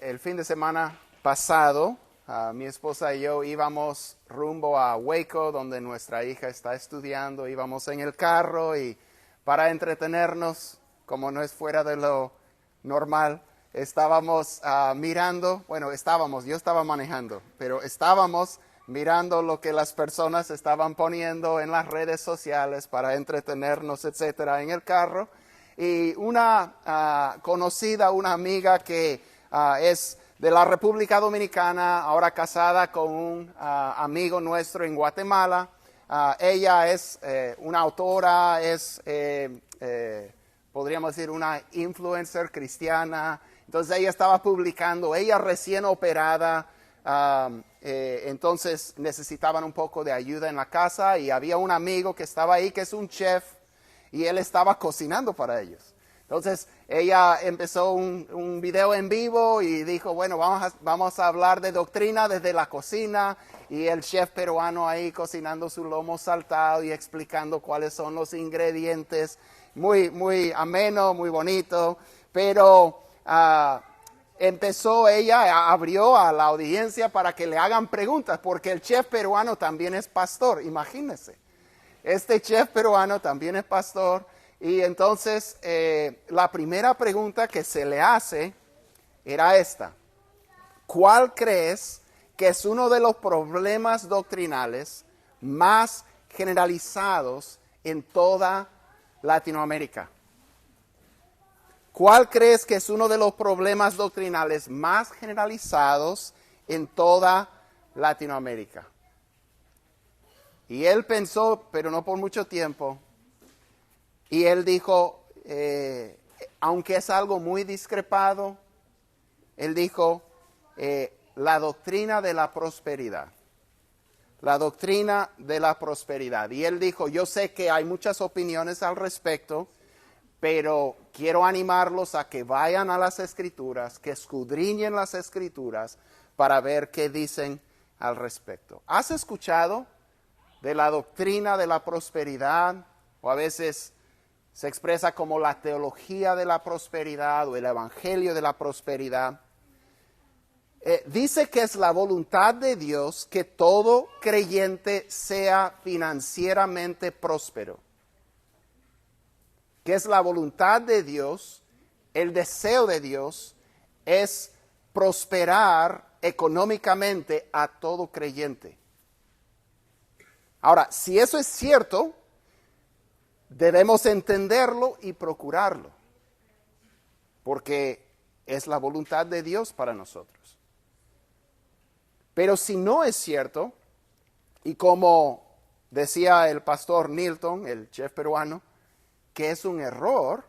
el fin de semana pasado, mi esposa y yo íbamos rumbo a Waco, donde nuestra hija está estudiando. Íbamos en el carro y para entretenernos, como no es fuera de lo normal, estábamos yo estaba manejando, pero estábamos mirando lo que las personas estaban poniendo en las redes sociales para entretenernos, etcétera, en el carro. Y una conocida, una amiga que es de la República Dominicana, ahora casada con un amigo nuestro en Guatemala. Ella es una autora, podríamos decir una influencer cristiana. Entonces ella estaba publicando, ella recién operada, entonces necesitaban un poco de ayuda en la casa y había un amigo que estaba ahí que es un chef y él estaba cocinando para ellos. Entonces ella empezó un video en vivo y dijo, bueno, vamos a hablar de doctrina desde la cocina, y el chef peruano ahí cocinando su lomo saltado y explicando cuáles son los ingredientes. Muy, muy ameno, muy bonito, pero abrió a la audiencia para que le hagan preguntas, porque el chef peruano también es pastor, imagínense. Este chef peruano también es pastor, y entonces la primera pregunta que se le hace era esta: ¿cuál crees que es uno de los problemas doctrinales más generalizados en toda Latinoamérica? ¿Cuál crees que es uno de los problemas doctrinales más generalizados en toda Latinoamérica? Y él pensó, pero no por mucho tiempo, y él dijo, aunque es algo muy discrepado, él dijo, la doctrina de la prosperidad. La doctrina de la prosperidad. Y él dijo, yo sé que hay muchas opiniones al respecto, pero quiero animarlos a que vayan a las Escrituras, que escudriñen las Escrituras para ver qué dicen al respecto. ¿Has escuchado de la doctrina de la prosperidad? O a veces se expresa como la teología de la prosperidad o el evangelio de la prosperidad. Dice que es la voluntad de Dios que todo creyente sea financieramente próspero. Que es la voluntad de Dios, el deseo de Dios es prosperar económicamente a todo creyente. Ahora, si eso es cierto, debemos entenderlo y procurarlo, porque es la voluntad de Dios para nosotros. Pero si no es cierto, y como decía el pastor Nilton, el chef peruano, que es un error,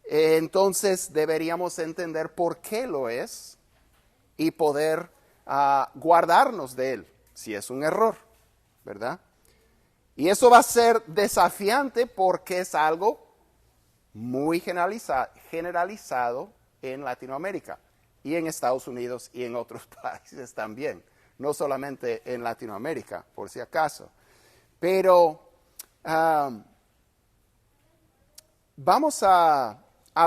entonces deberíamos entender por qué lo es y poder guardarnos de él, si es un error, ¿verdad? Y eso va a ser desafiante porque es algo muy generalizado en Latinoamérica y en Estados Unidos y en otros países también, no solamente en Latinoamérica, por si acaso. Pero vamos a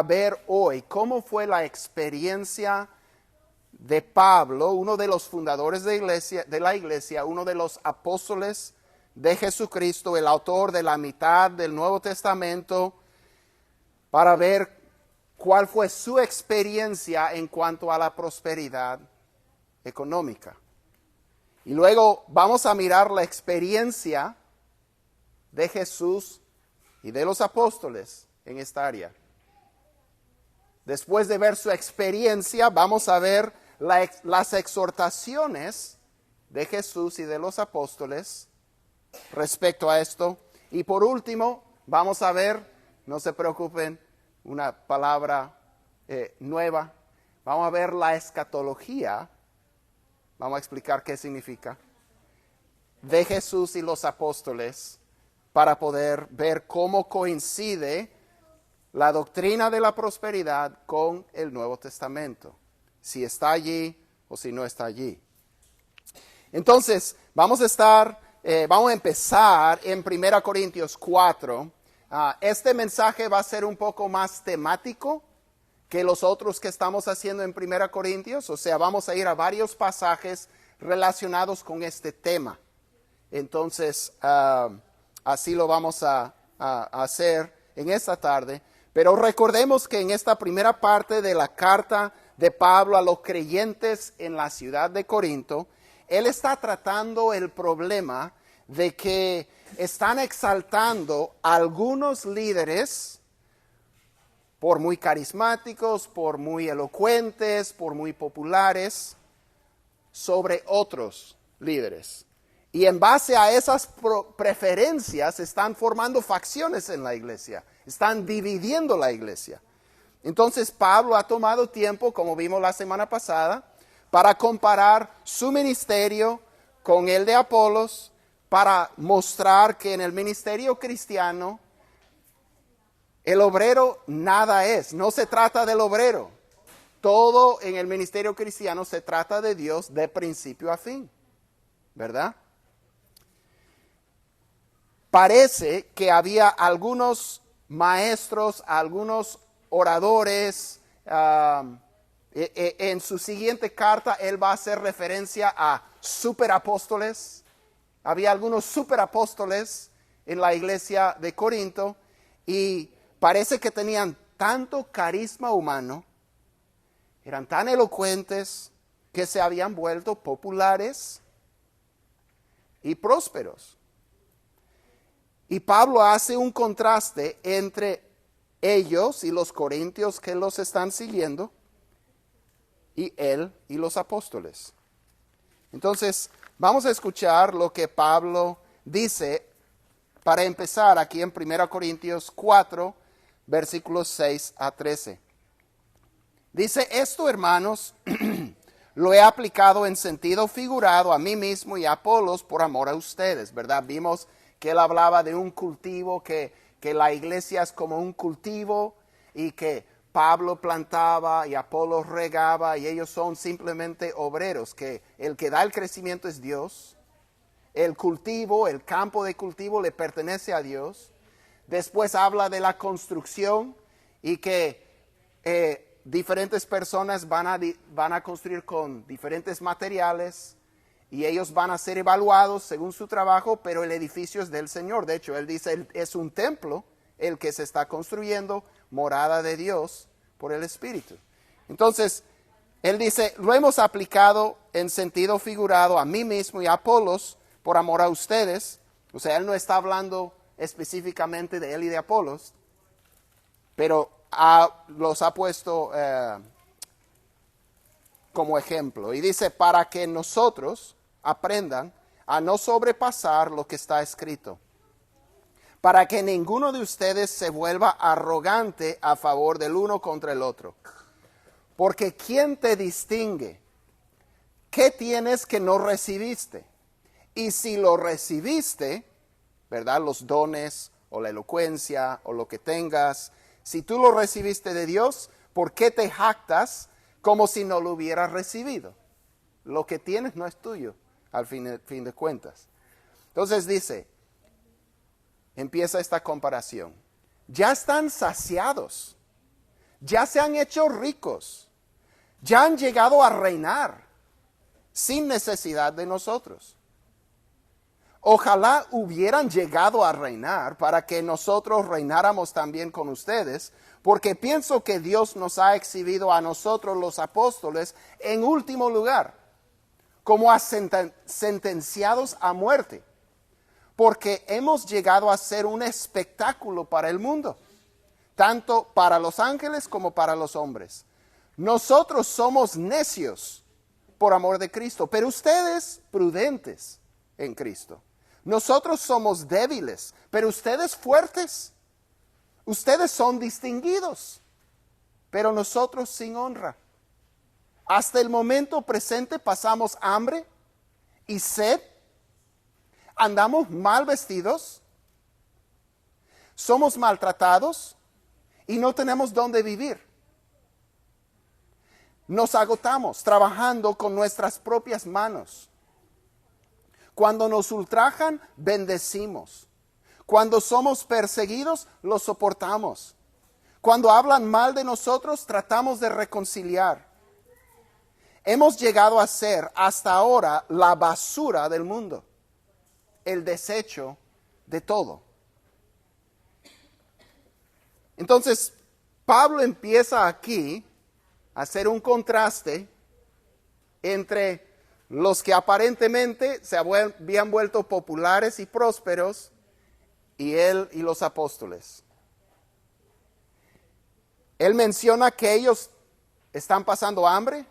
ver hoy cómo fue la experiencia de Pablo, uno de los fundadores de la iglesia, uno de los apóstoles de Jesucristo, el autor de la mitad del Nuevo Testamento, para ver cuál fue su experiencia en cuanto a la prosperidad económica. Y luego vamos a mirar la experiencia de Jesús y de los apóstoles en esta área. Después de ver su experiencia, vamos a ver las exhortaciones de Jesús y de los apóstoles respecto a esto. Y por último, vamos a ver, no se preocupen, una palabra nueva. Vamos a ver la escatología. Vamos a explicar qué significa. De Jesús y los apóstoles, para poder ver cómo coincide la doctrina de la prosperidad con el Nuevo Testamento. Si está allí o si no está allí. Entonces, vamos a empezar en 1 Corintios 4. Este mensaje va a ser un poco más temático que los otros que estamos haciendo en 1 Corintios. O sea, vamos a ir a varios pasajes relacionados con este tema. Entonces, así lo vamos a hacer en esta tarde. Pero recordemos que en esta primera parte de la carta de Pablo a los creyentes en la ciudad de Corinto, él está tratando el problema de que están exaltando a algunos líderes por muy carismáticos, por muy elocuentes, por muy populares, sobre otros líderes. Y en base a esas preferencias están formando facciones en la iglesia, están dividiendo la iglesia. Entonces Pablo ha tomado tiempo, como vimos la semana pasada, para comparar su ministerio con el de Apolos, para mostrar que en el ministerio cristiano el obrero nada es, no se trata del obrero. Todo en el ministerio cristiano se trata de Dios de principio a fin, ¿verdad? Parece que había algunos maestros, algunos oradores. En su siguiente carta él va a hacer referencia a superapóstoles. Había algunos superapóstoles en la iglesia de Corinto y parece que tenían tanto carisma humano, eran tan elocuentes que se habían vuelto populares y prósperos. Y Pablo hace un contraste entre ellos y los corintios que los están siguiendo, y él y los apóstoles. Entonces, vamos a escuchar lo que Pablo dice para empezar aquí en 1 Corintios 4, versículos 6 a 13. Dice, esto, hermanos, lo he aplicado en sentido figurado a mí mismo y a Apolos por amor a ustedes, ¿verdad? Vimos que él hablaba de un cultivo, que la iglesia es como un cultivo y que Pablo plantaba y Apolos regaba y ellos son simplemente obreros, que el que da el crecimiento es Dios. El cultivo, el campo de cultivo le pertenece a Dios. Después habla de la construcción y que diferentes personas van a construir con diferentes materiales y ellos van a ser evaluados según su trabajo, pero el edificio es del Señor. De hecho, él dice, es un templo el que se está construyendo, morada de Dios por el Espíritu. Entonces, él dice, lo hemos aplicado en sentido figurado a mí mismo y a Apolos por amor a ustedes. O sea, él no está hablando específicamente de él y de Apolos, pero los ha puesto como ejemplo. Y dice, para que nosotros aprendan a no sobrepasar lo que está escrito, para que ninguno de ustedes se vuelva arrogante a favor del uno contra el otro. Porque ¿quién te distingue? ¿Qué tienes que no recibiste? Y si lo recibiste, ¿verdad? Los dones o la elocuencia o lo que tengas, si tú lo recibiste de Dios, ¿por qué te jactas como si no lo hubieras recibido? Lo que tienes no es tuyo, al fin de cuentas. Entonces dice, empieza esta comparación. Ya están saciados, ya se han hecho ricos, ya han llegado a reinar sin necesidad de nosotros. Ojalá hubieran llegado a reinar para que nosotros reináramos también con ustedes, porque pienso que Dios nos ha exhibido a nosotros los apóstoles en último lugar, como a sentenciados a muerte, porque hemos llegado a ser un espectáculo para el mundo, tanto para los ángeles como para los hombres. Nosotros somos necios por amor de Cristo, pero ustedes prudentes en Cristo. Nosotros somos débiles, pero ustedes fuertes. Ustedes son distinguidos, pero nosotros sin honra. Hasta el momento presente pasamos hambre y sed. Andamos mal vestidos. Somos maltratados y no tenemos dónde vivir. Nos agotamos trabajando con nuestras propias manos. Cuando nos ultrajan, bendecimos. Cuando somos perseguidos, los soportamos. Cuando hablan mal de nosotros, tratamos de reconciliar. Hemos llegado a ser hasta ahora la basura del mundo, el desecho de todo. Entonces, Pablo empieza aquí a hacer un contraste entre los que aparentemente se habían vuelto populares y prósperos y él y los apóstoles. Él menciona que ellos están pasando hambre,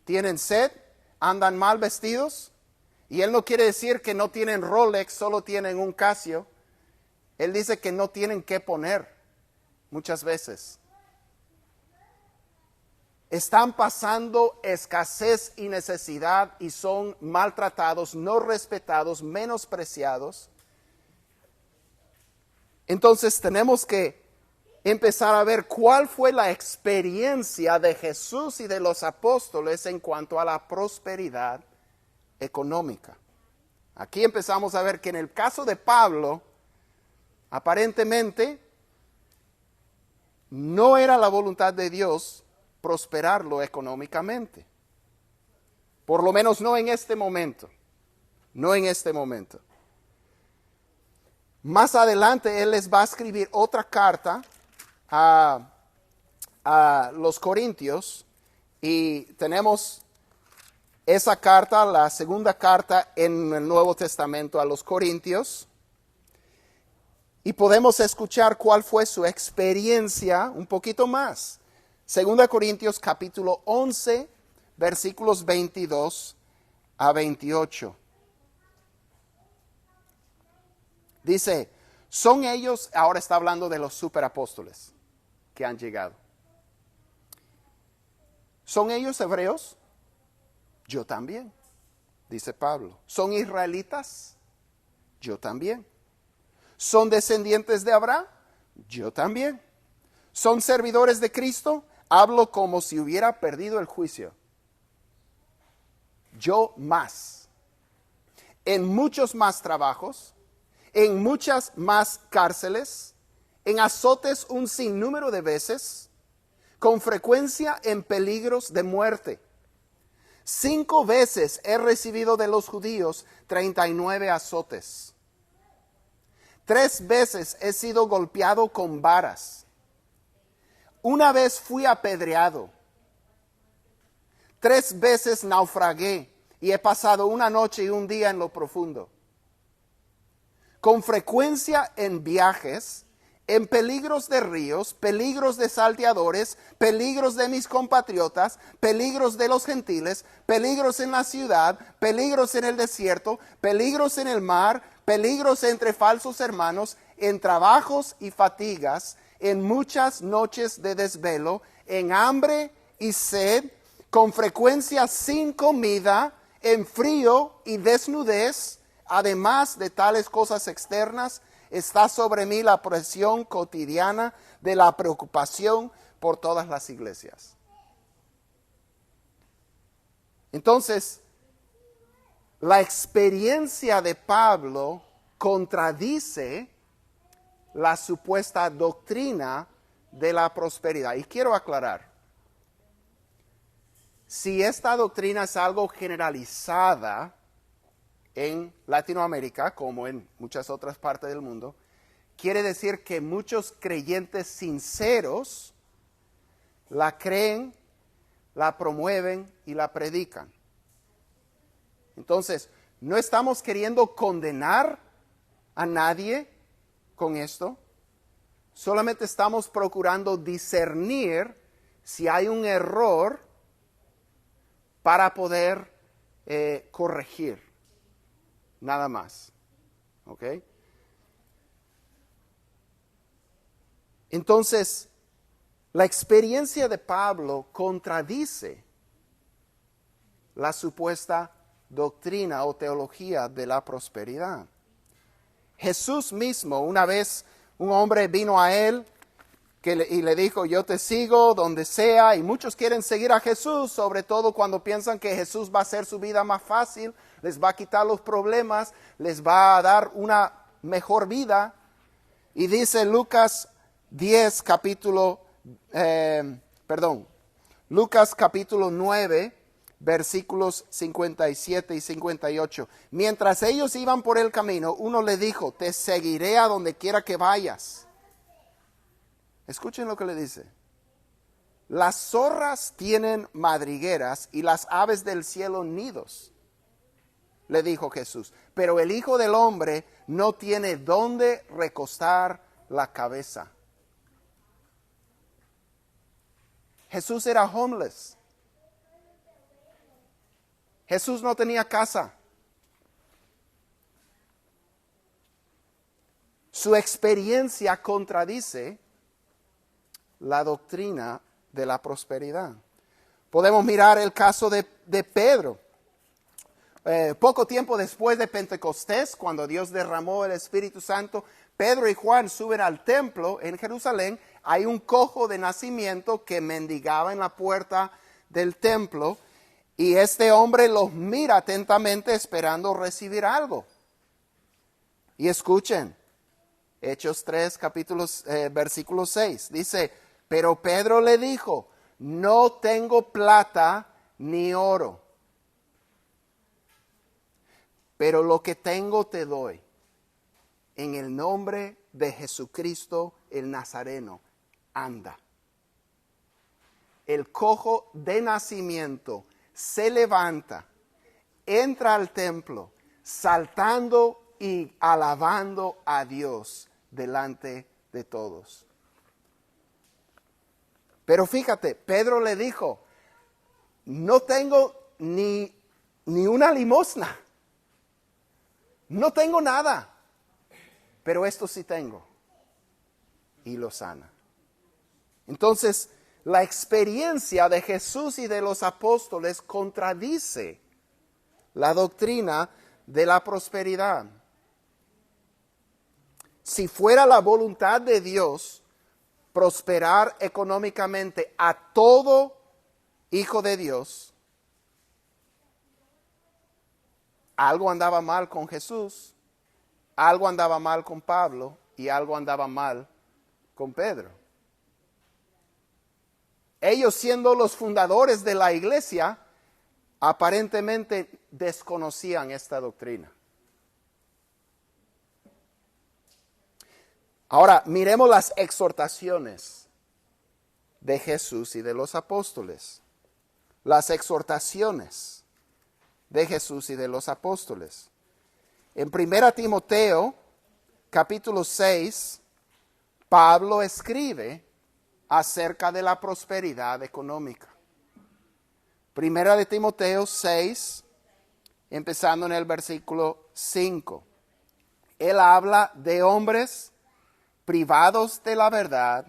tienen sed, andan mal vestidos, y él no quiere decir que no tienen Rolex, solo tienen un Casio. Él dice que no tienen qué poner muchas veces. Están pasando escasez y necesidad y son maltratados, no respetados, menospreciados. Entonces tenemos que empezar a ver cuál fue la experiencia de Jesús y de los apóstoles en cuanto a la prosperidad económica. Aquí empezamos a ver que en el caso de Pablo, aparentemente, no era la voluntad de Dios prosperarlo económicamente. Por lo menos no en este momento. No en este momento. Más adelante él les va a escribir otra carta a los Corintios, y tenemos esa carta, la segunda carta en el Nuevo Testamento a los Corintios, y podemos escuchar cuál fue su experiencia un poquito más. 2 Corintios capítulo 11, versículos 22 a 28. Dice, son ellos, ahora está hablando de los superapóstoles que han llegado. ¿Son ellos hebreos? Yo también, dice Pablo. ¿Son israelitas? Yo también. ¿Son descendientes de Abraham? Yo también. ¿Son servidores de Cristo? Hablo como si hubiera perdido el juicio. Yo más. En muchos más trabajos, en muchas más cárceles, en azotes un sinnúmero de veces, con frecuencia en peligros de muerte. 5 veces he recibido de los judíos 39 azotes. 3 veces he sido golpeado con varas. 1 vez fui apedreado. 3 veces naufragué y he pasado una noche y un día en lo profundo. Con frecuencia en viajes, en peligros de ríos, peligros de salteadores, peligros de mis compatriotas, peligros de los gentiles, peligros en la ciudad, peligros en el desierto, peligros en el mar, peligros entre falsos hermanos, en trabajos y fatigas, en muchas noches de desvelo, en hambre y sed, con frecuencia sin comida, en frío y desnudez. Además de tales cosas externas, está sobre mí la presión cotidiana de la preocupación por todas las iglesias. Entonces, la experiencia de Pablo contradice la supuesta doctrina de la prosperidad. Y quiero aclarar, si esta doctrina es algo generalizada en Latinoamérica, como en muchas otras partes del mundo, quiere decir que muchos creyentes sinceros la creen, la promueven y la predican. Entonces, no estamos queriendo condenar a nadie con esto, solamente estamos procurando discernir si hay un error para poder corregir. Nada más. ¿Ok? Entonces, la experiencia de Pablo contradice la supuesta doctrina o teología de la prosperidad. Jesús mismo, una vez un hombre vino a él y le dijo, yo te sigo donde sea, y muchos quieren seguir a Jesús, sobre todo cuando piensan que Jesús va a hacer su vida más fácil, les va a quitar los problemas, les va a dar una mejor vida. Y dice Lucas 10, Lucas capítulo 9, versículos 57 y 58. Mientras ellos iban por el camino, uno le dijo, te seguiré a donde quiera que vayas. Escuchen lo que le dice. Las zorras tienen madrigueras y las aves del cielo nidos, le dijo Jesús. Pero el Hijo del Hombre no tiene dónde recostar la cabeza. Jesús era homeless. Jesús no tenía casa. Su experiencia contradice la doctrina de la prosperidad. Podemos mirar el caso de Pedro. Poco tiempo después de Pentecostés, cuando Dios derramó el Espíritu Santo, Pedro y Juan suben al templo en Jerusalén. Hay un cojo de nacimiento que mendigaba en la puerta del templo. Y este hombre los mira atentamente esperando recibir algo. Y escuchen, Hechos 3, versículo 6. Dice, pero Pedro le dijo, no tengo plata ni oro, pero lo que tengo te doy. En el nombre de Jesucristo el Nazareno, anda. El cojo de nacimiento se levanta, entra al templo, saltando y alabando a Dios delante de todos. Pero fíjate, Pedro le dijo, no tengo ni una limosna, no tengo nada, pero esto sí tengo. Y lo sana. Entonces, la experiencia de Jesús y de los apóstoles contradice la doctrina de la prosperidad. Si fuera la voluntad de Dios prosperar económicamente a todo hijo de Dios, algo andaba mal con Jesús, algo andaba mal con Pablo y algo andaba mal con Pedro. Ellos, siendo los fundadores de la iglesia, aparentemente desconocían esta doctrina. Ahora, miremos las exhortaciones de Jesús y de los apóstoles. Las exhortaciones de Jesús y de los apóstoles. En 1 Timoteo, capítulo 6, Pablo escribe acerca de la prosperidad económica. 1 Timoteo 6, empezando en el versículo 5. Él habla de hombres privados de la verdad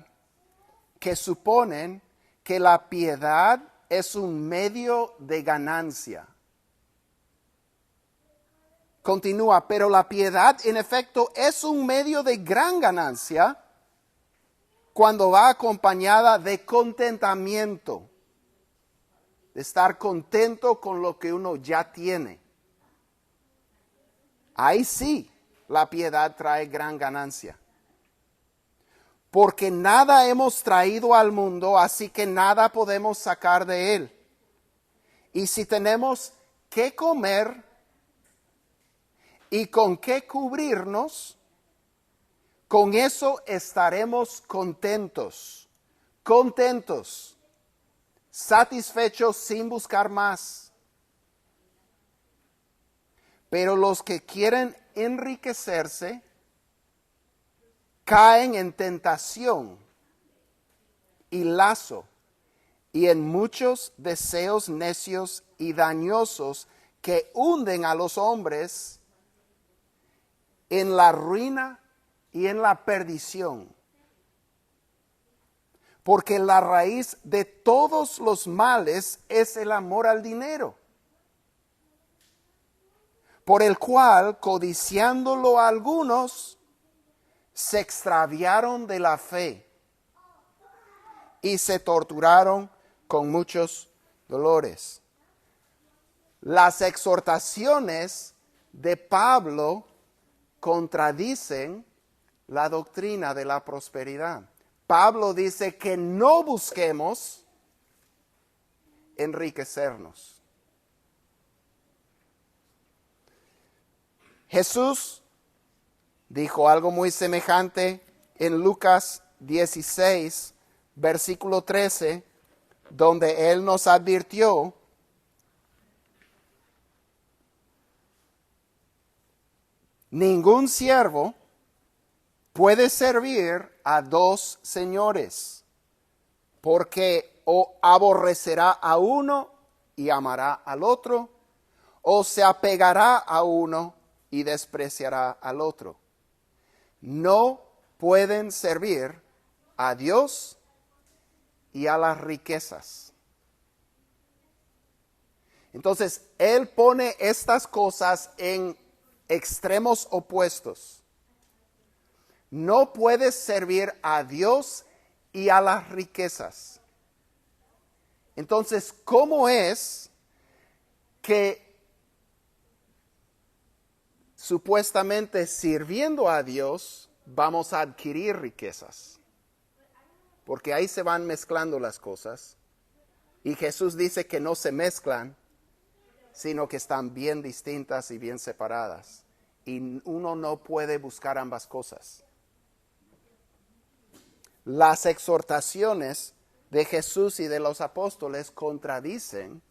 que suponen que la piedad es un medio de ganancia. Continúa, pero la piedad en efecto es un medio de gran ganancia cuando va acompañada de contentamiento, de estar contento con lo que uno ya tiene. Ahí sí, la piedad trae gran ganancia. Porque nada hemos traído al mundo, así que nada podemos sacar de él. Y si tenemos qué comer y con qué cubrirnos, con eso estaremos contentos, satisfechos sin buscar más. Pero los que quieren enriquecerse caen en tentación y lazo y en muchos deseos necios y dañosos que hunden a los hombres en la ruina y en la perdición. Porque la raíz de todos los males es el amor al dinero, por el cual, codiciándolo algunos, se extraviaron de la fe y se torturaron con muchos dolores. Las exhortaciones de Pablo contradicen la doctrina de la prosperidad. Pablo dice que no busquemos enriquecernos. Jesús dijo algo muy semejante en Lucas 16, versículo 13, donde Él nos advirtió ningún siervo puede servir a dos señores, porque o aborrecerá a uno y amará al otro, o se apegará a uno y despreciará al otro. No pueden servir a Dios y a las riquezas. Entonces, Él pone estas cosas en extremos opuestos. No puedes servir a Dios y a las riquezas. Entonces, ¿cómo es que supuestamente sirviendo a Dios vamos a adquirir riquezas? Porque ahí se van mezclando las cosas. Y Jesús dice que no se mezclan, sino que están bien distintas y bien separadas. Y uno no puede buscar ambas cosas. Las exhortaciones de Jesús y de los apóstoles contradicen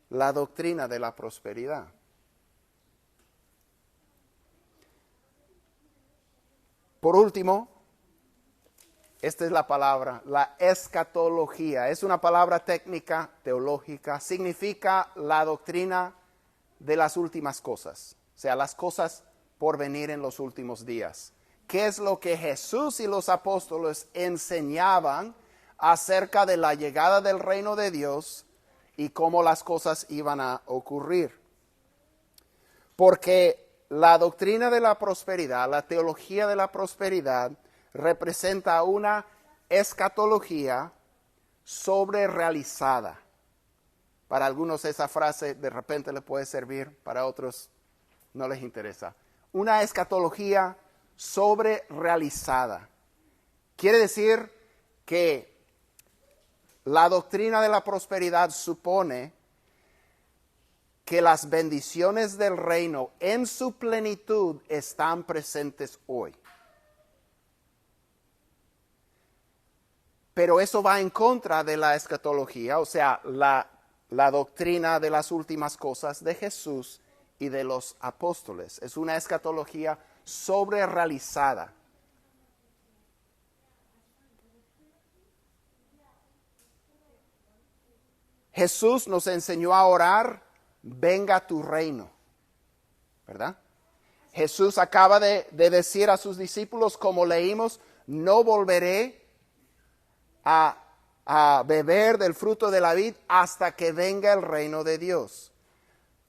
la doctrina de la prosperidad. Por último, esta es la palabra, la escatología. Es una palabra técnica, teológica. Significa la doctrina de las últimas cosas. O sea, las cosas por venir en los últimos días. ¿Qué es lo que Jesús y los apóstoles enseñaban acerca de la llegada del reino de Dios y cómo las cosas iban a ocurrir? Porque la doctrina de la prosperidad, la teología de la prosperidad, representa una escatología sobrerealizada. Para algunos esa frase de repente le puede servir, para otros no les interesa. Una escatología sobrerealizada. Quiere decir que la doctrina de la prosperidad supone que las bendiciones del reino en su plenitud están presentes hoy. Pero eso va en contra de la escatología, o sea, la doctrina de las últimas cosas de Jesús y de los apóstoles. Es una escatología sobrerealizada. Jesús nos enseñó a orar, venga tu reino, ¿verdad? Jesús acaba de decir a sus discípulos, como leímos, no volveré a beber del fruto de la vid hasta que venga el reino de Dios.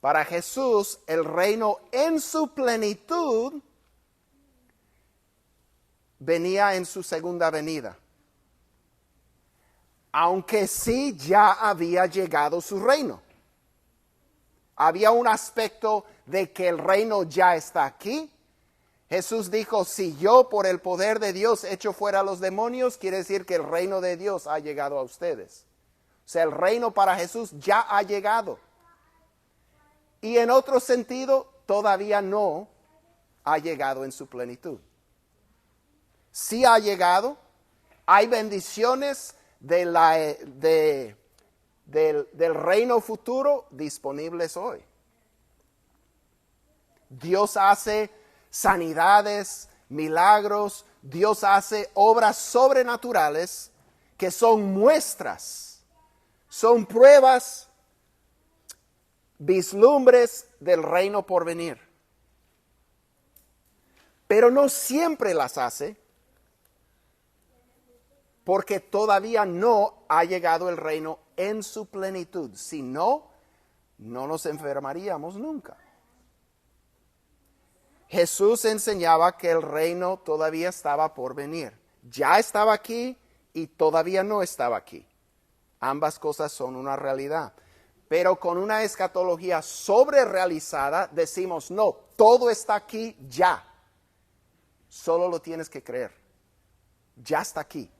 Para Jesús, el reino en su plenitud venía en su segunda venida. Aunque sí ya había llegado su reino. Había un aspecto de que el reino ya está aquí. Jesús dijo, si yo por el poder de Dios echo fuera a los demonios, quiere decir que el reino de Dios ha llegado a ustedes. O sea, el reino para Jesús ya ha llegado. Y en otro sentido, todavía no ha llegado en su plenitud. Sí ha llegado, hay bendiciones del reino futuro disponibles hoy. Dios hace sanidades, milagros, Dios hace obras sobrenaturales que son muestras, son pruebas, vislumbres del reino por venir. Pero no siempre las hace, porque todavía no ha llegado el reino en su plenitud. Si no, no nos enfermaríamos nunca. Jesús enseñaba que el reino todavía estaba por venir. Ya estaba aquí y todavía no estaba aquí. Ambas cosas son una realidad. Pero con una escatología sobrerealizada decimos, no, todo está aquí ya. Solo lo tienes que creer. ya está aquí.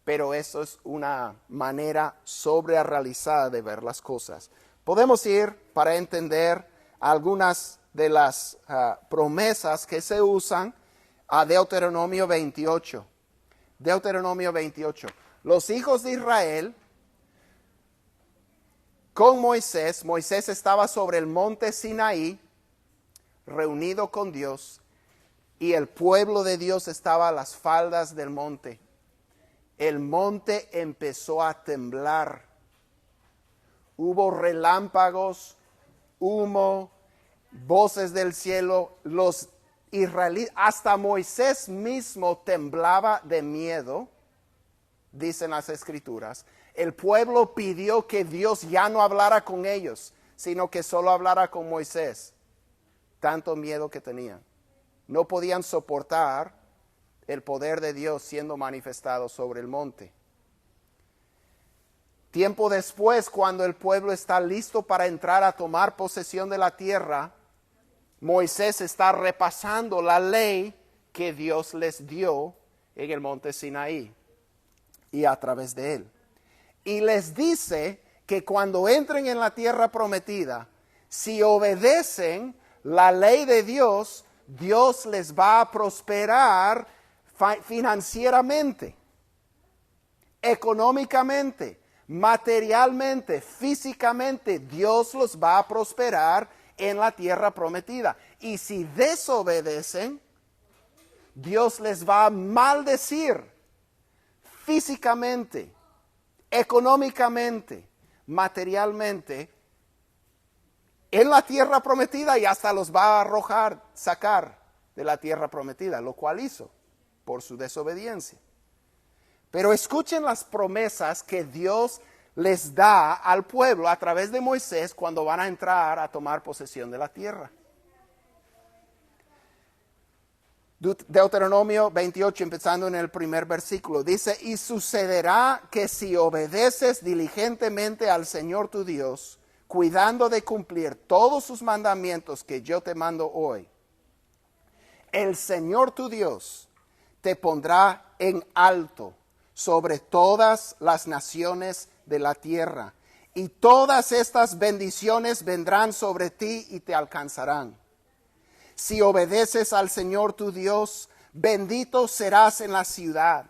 Pero eso es una manera sobrerealizada de ver las cosas. Podemos ir para entender algunas de las promesas que se usan a Deuteronomio 28. Deuteronomio 28. Los hijos de Israel con Moisés, Moisés estaba sobre el monte Sinaí, reunido con Dios, y el pueblo de Dios estaba a las faldas del monte. El monte empezó a temblar. Hubo relámpagos, humo, voces del cielo. Los israelitas, hasta Moisés mismo temblaba de miedo, dicen las escrituras. El pueblo pidió que Dios ya no hablara con ellos, sino que solo hablara con Moisés. Tanto miedo que tenían. No podían soportar el poder de Dios siendo manifestado sobre el monte. Tiempo después, cuando el pueblo está listo para entrar a tomar posesión de la tierra, Moisés está repasando la ley que Dios les dio en el monte Sinaí y a través de él. Y les dice que cuando entren en la tierra prometida, si obedecen la ley de Dios, Dios les va a prosperar financieramente, económicamente, materialmente, físicamente. Dios los va a prosperar en la tierra prometida. Y si desobedecen, Dios les va a maldecir físicamente, económicamente, materialmente, en la tierra prometida, y hasta los va a arrojar, sacar de la tierra prometida, lo cual hizo por su desobediencia. Pero escuchen las promesas que Dios les da al pueblo a través de Moisés cuando van a entrar a tomar posesión de la tierra. Deuteronomio 28, empezando en el primer versículo, dice: y sucederá que si obedeces diligentemente al Señor tu Dios, cuidando de cumplir todos sus mandamientos que yo te mando hoy, el Señor tu Dios te pondrá en alto sobre todas las naciones de la tierra, y todas estas bendiciones vendrán sobre ti y te alcanzarán. Si obedeces al Señor tu Dios, bendito serás en la ciudad,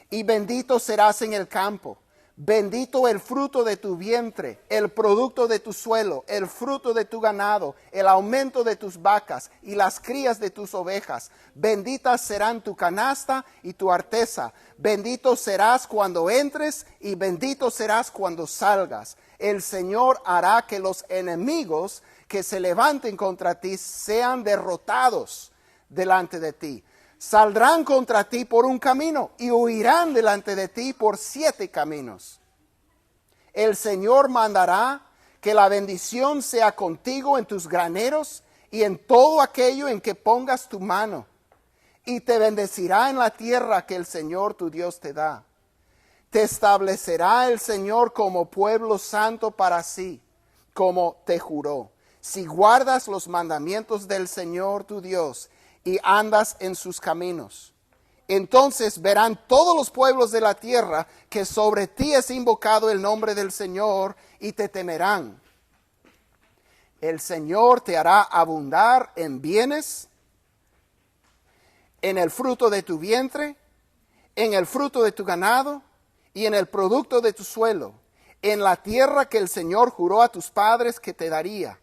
y bendito serás en el campo. Bendito el fruto de tu vientre, el producto de tu suelo, el fruto de tu ganado, el aumento de tus vacas y las crías de tus ovejas. Benditas serán tu canasta y tu arteza. Bendito serás cuando entres y bendito serás cuando salgas. El Señor hará que los enemigos que se levanten contra ti sean derrotados delante de ti. Saldrán contra ti por un camino y huirán delante de ti por 7 caminos. El Señor mandará que la bendición sea contigo en tus graneros y en todo aquello en que pongas tu mano. Y te bendecirá en la tierra que el Señor tu Dios te da. Te establecerá el Señor como pueblo santo para sí, como te juró. Si guardas los mandamientos del Señor tu Dios y andas en sus caminos, entonces verán todos los pueblos de la tierra que sobre ti es invocado el nombre del Señor y te temerán. El Señor te hará abundar en bienes, en el fruto de tu vientre, en el fruto de tu ganado y en el producto de tu suelo, en la tierra que el Señor juró a tus padres que te daría.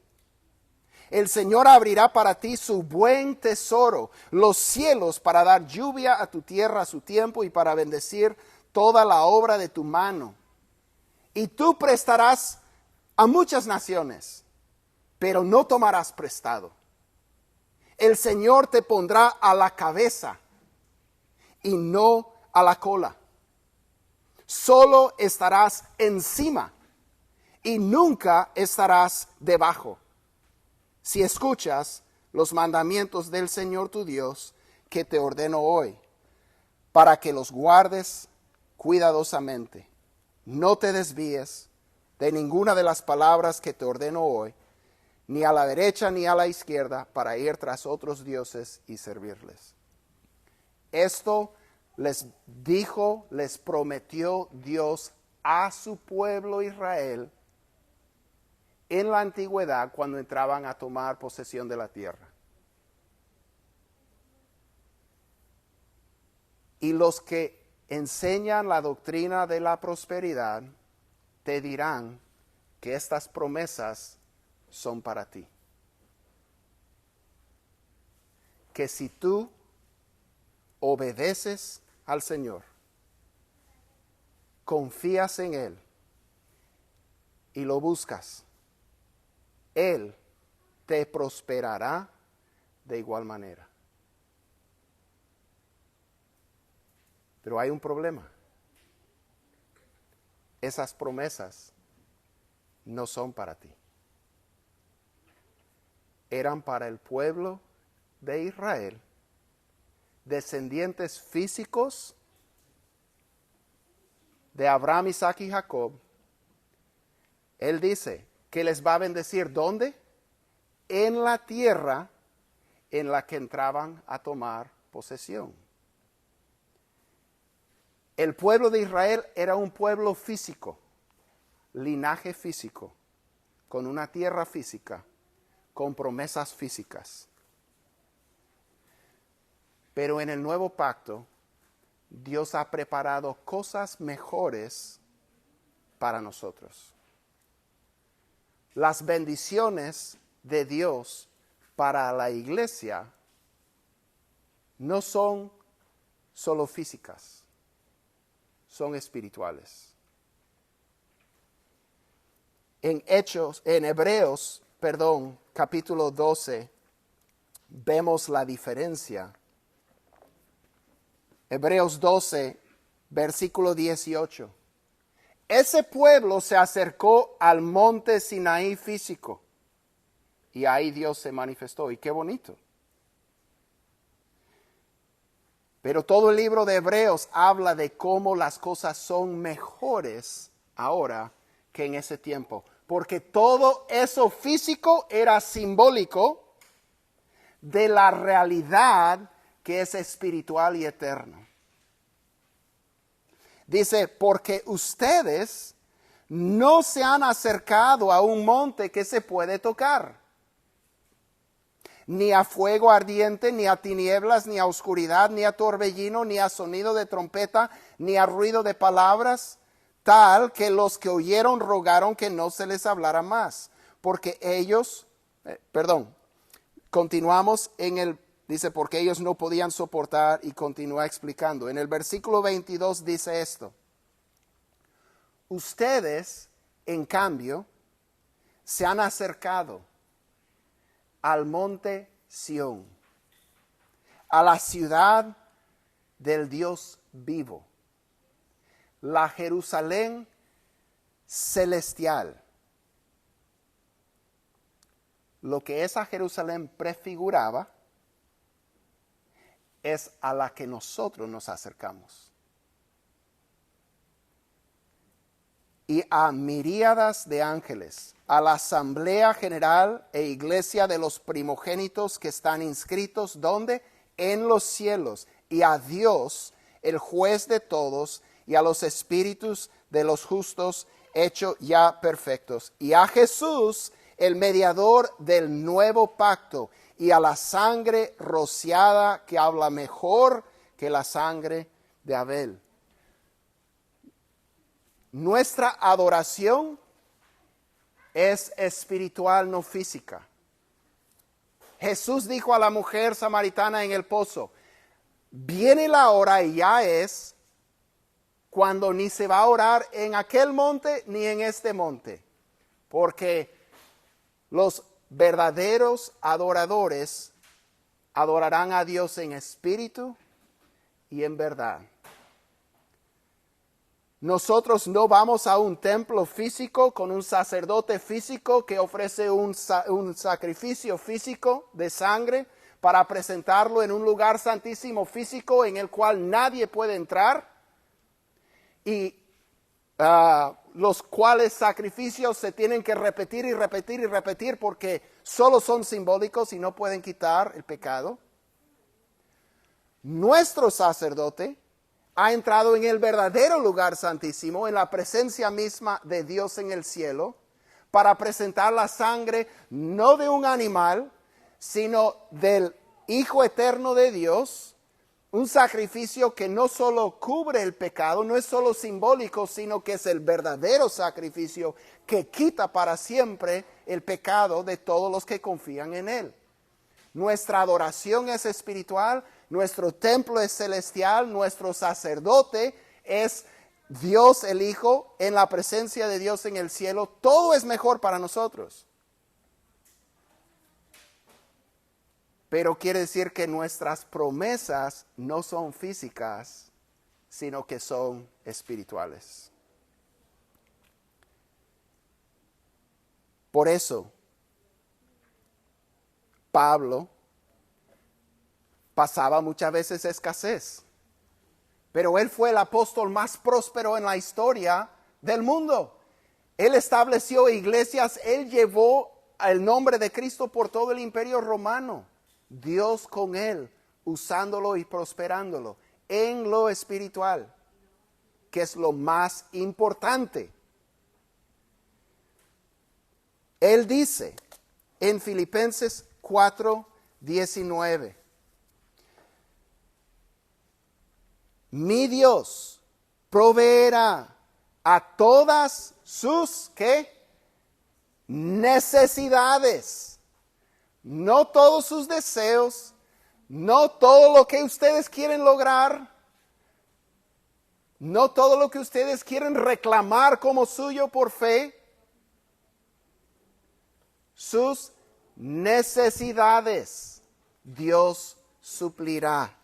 El Señor abrirá para ti su buen tesoro, los cielos, para dar lluvia a tu tierra a su tiempo y para bendecir toda la obra de tu mano. Y tú prestarás a muchas naciones, pero no tomarás prestado. El Señor te pondrá a la cabeza y no a la cola. Solo estarás encima y nunca estarás debajo, si escuchas los mandamientos del Señor tu Dios que te ordeno hoy, para que los guardes cuidadosamente. No te desvíes de ninguna de las palabras que te ordeno hoy, ni a la derecha ni a la izquierda, para ir tras otros dioses y servirles. Esto les dijo, les prometió Dios a su pueblo Israel en la antigüedad cuando entraban a tomar posesión de la tierra. Y los que enseñan la doctrina de la prosperidad te dirán que estas promesas son para ti. Que si tú obedeces al Señor, confías en Él y lo buscas, Él te prosperará de igual manera. Pero hay un problema. Esas promesas no son para ti. Eran para el pueblo de Israel, descendientes físicos de Abraham, Isaac y Jacob. Él dice que les va a bendecir, ¿dónde? En la tierra en la que entraban a tomar posesión. El pueblo de Israel era un pueblo físico, linaje físico, con una tierra física, con promesas físicas. Pero en el nuevo pacto, Dios ha preparado cosas mejores para nosotros. Las bendiciones de Dios para la iglesia no son solo físicas, son espirituales. En Hebreos, capítulo 12, vemos la diferencia. Hebreos 12, versículo 18. Ese pueblo se acercó al monte Sinaí físico y ahí Dios se manifestó. Y qué bonito. Pero todo el libro de Hebreos habla de cómo las cosas son mejores ahora que en ese tiempo. Porque todo eso físico era simbólico de la realidad que es espiritual y eterno. Dice, porque ustedes no se han acercado a un monte que se puede tocar, ni a fuego ardiente, ni a tinieblas, ni a oscuridad, ni a torbellino, ni a sonido de trompeta, ni a ruido de palabras, tal que los que oyeron rogaron que no se les hablara más, porque ellos, continuamos dice, porque ellos no podían soportar, y continúa explicando. En el versículo 22 dice esto: ustedes, en cambio, se han acercado al monte Sión, a la ciudad del Dios vivo, la Jerusalén celestial. Lo que esa Jerusalén prefiguraba es a la que nosotros nos acercamos. Y a miríadas de ángeles, a la asamblea general e iglesia de los primogénitos que están inscritos, ¿dónde? En los cielos, y a Dios, el juez de todos, y a los espíritus de los justos hechos ya perfectos, y a Jesús, el mediador del nuevo pacto, y a la sangre rociada que habla mejor que la sangre de Abel. Nuestra adoración es espiritual, no física. Jesús dijo a la mujer samaritana en el pozo, viene la hora y ya es cuando ni se va a orar en aquel monte ni en este monte, porque los verdaderos adoradores adorarán a Dios en espíritu y en verdad. Nosotros no vamos a un templo físico con un sacerdote físico que ofrece un sacrificio físico de sangre para presentarlo en un lugar santísimo físico en el cual nadie puede entrar, y los cuales sacrificios se tienen que repetir y repetir y repetir porque solo son simbólicos y no pueden quitar el pecado. nuestro sacerdote, ha entrado en el verdadero lugar santísimo, en la presencia misma de Dios en el cielo, para presentar la sangre no de un animal, sino del Hijo eterno de Dios, un sacrificio que no solo cubre el pecado, no es solo simbólico, sino que es el verdadero sacrificio que quita para siempre el pecado de todos los que confían en Él. Nuestra adoración es espiritual, nuestro templo es celestial, nuestro sacerdote es Dios el Hijo, en la presencia de Dios en el cielo. Todo es mejor para nosotros. Pero quiere decir que nuestras promesas no son físicas, sino que son espirituales. Por eso, Pablo pasaba muchas veces escasez, pero él fue el apóstol más próspero en la historia del mundo. Él estableció iglesias, él llevó el nombre de Cristo por todo el imperio romano. Dios con él, usándolo y prosperándolo en lo espiritual, que es lo más importante. Él dice en Filipenses 4:19, mi Dios proveerá a todas sus ¿qué? Necesidades. No todos sus deseos, no todo lo que ustedes quieren lograr, no todo lo que ustedes quieren reclamar como suyo por fe. Sus necesidades Dios suplirá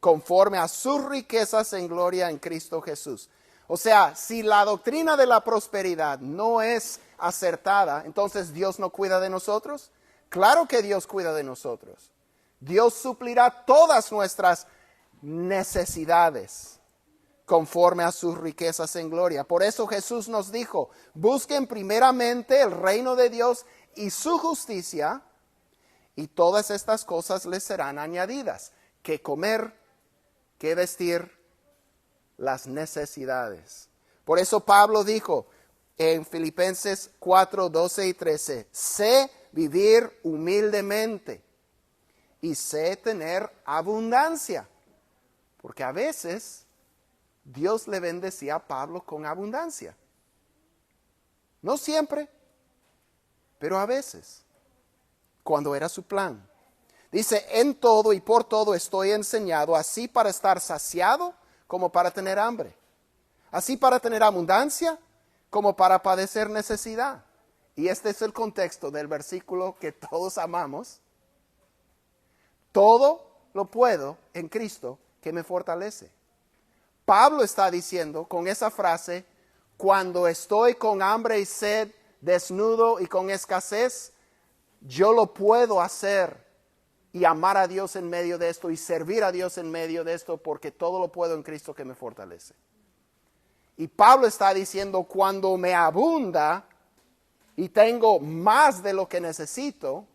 conforme a sus riquezas en gloria en Cristo Jesús. O sea, si la doctrina de la prosperidad no es acertada, entonces Dios no cuida de nosotros. Claro que Dios cuida de nosotros. Dios suplirá todas nuestras necesidades conforme a sus riquezas en gloria. Por eso Jesús nos dijo, busquen primeramente el reino de Dios y su justicia, y todas estas cosas les serán añadidas. Que comer, que vestir, las necesidades. Por eso Pablo dijo en Filipenses 4:12 y 13, sé vivir humildemente y sé tener abundancia. Porque a veces Dios le bendecía a Pablo con abundancia. No siempre, pero a veces, cuando era su plan. Dice, en todo y por todo estoy enseñado, así para estar saciado como para tener hambre. Así para tener abundancia como para padecer necesidad. Y este es el contexto del versículo que todos amamos. Todo lo puedo en Cristo que me fortalece. Pablo está diciendo con esa frase, cuando estoy con hambre y sed, desnudo y con escasez, yo lo puedo hacer y amar a Dios en medio de esto y servir a Dios en medio de esto, porque todo lo puedo en Cristo que me fortalece. Y Pablo está diciendo, cuando me abunda y tengo más de lo que necesito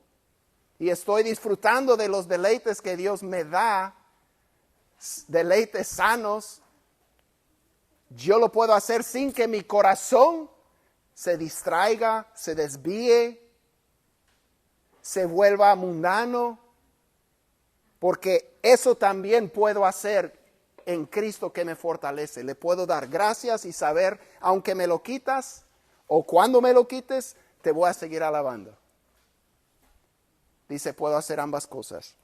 y estoy disfrutando de los deleites que Dios me da, deleites sanos, yo lo puedo hacer sin que mi corazón se distraiga, se desvíe, se vuelva mundano, porque eso también puedo hacer en Cristo que me fortalece. Le puedo dar gracias y saber, aunque me lo quitas o cuando me lo quites, te voy a seguir alabando. Dice, puedo hacer ambas cosas.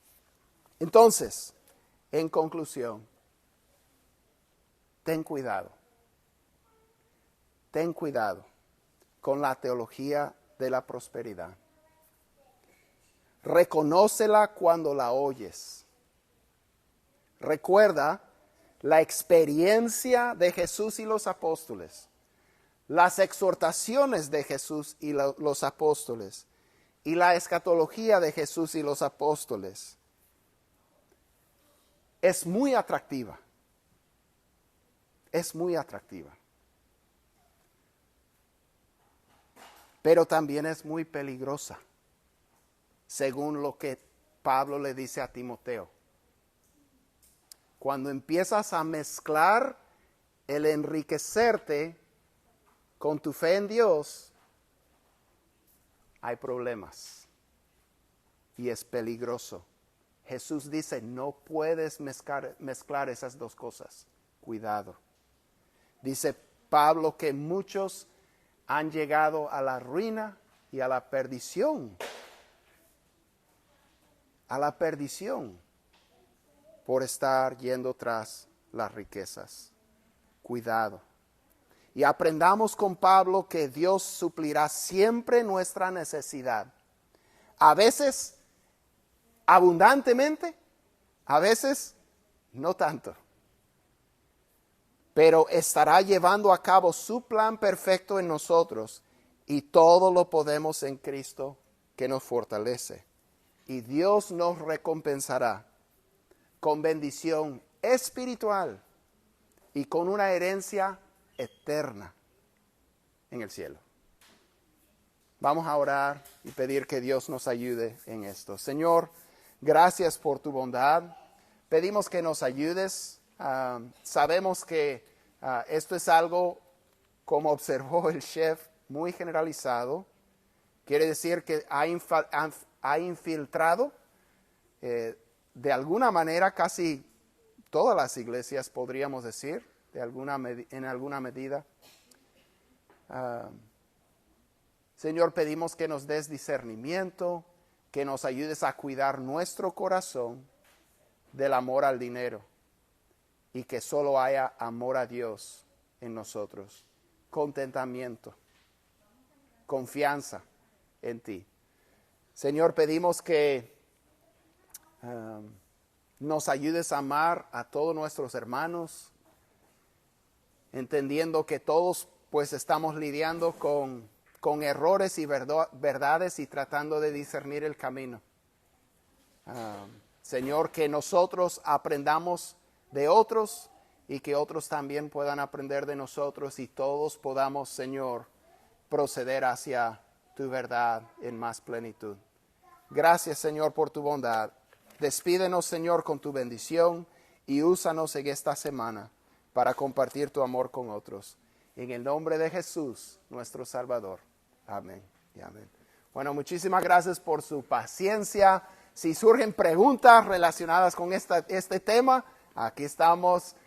Entonces, en conclusión, ten cuidado. Ten cuidado con la teología de la prosperidad. Reconócela cuando la oyes. Recuerda la experiencia de Jesús y los apóstoles, las exhortaciones de Jesús y los apóstoles, y la escatología de Jesús y los apóstoles. Es muy atractiva. Es muy atractiva. Pero también es muy peligrosa, según lo que Pablo le dice a Timoteo. cuando empiezas a mezclar el enriquecerte con tu fe en Dios, hay problemas y es peligroso. Jesús dice, no puedes mezclar esas dos cosas. Cuidado. Dice Pablo que muchos han llegado a la ruina y a la perdición. A la perdición por estar yendo tras las riquezas. Cuidado. Y aprendamos con Pablo que Dios suplirá siempre nuestra necesidad. A veces abundantemente, a veces no tanto. Pero estará llevando a cabo su plan perfecto en nosotros y todo lo podemos en Cristo que nos fortalece. Y Dios nos recompensará con bendición espiritual y con una herencia eterna en el cielo. Vamos a orar y pedir que Dios nos ayude en esto. Señor, gracias por tu bondad. Pedimos que nos ayudes. Sabemos que esto es algo, como observó el chef, muy generalizado. Quiere decir que ha infiltrado de alguna manera casi todas las iglesias, podríamos decir, en alguna medida. Señor, pedimos que nos des discernimiento, que nos ayudes a cuidar nuestro corazón del amor al dinero y que solo haya amor a Dios en nosotros, contentamiento, confianza en ti. Señor, pedimos que nos ayudes a amar a todos nuestros hermanos, entendiendo que todos pues estamos lidiando con errores y verdades y tratando de discernir el camino. Señor, que nosotros aprendamos de otros y que otros también puedan aprender de nosotros y todos podamos, Señor, proceder hacia tu verdad en más plenitud. Gracias, Señor, por tu bondad. Despídenos, Señor, con tu bendición y úsanos en esta semana para compartir tu amor con otros. En el nombre de Jesús, nuestro Salvador. Amén y amén. Bueno, muchísimas gracias por su paciencia. Si surgen preguntas relacionadas con este tema, aquí estamos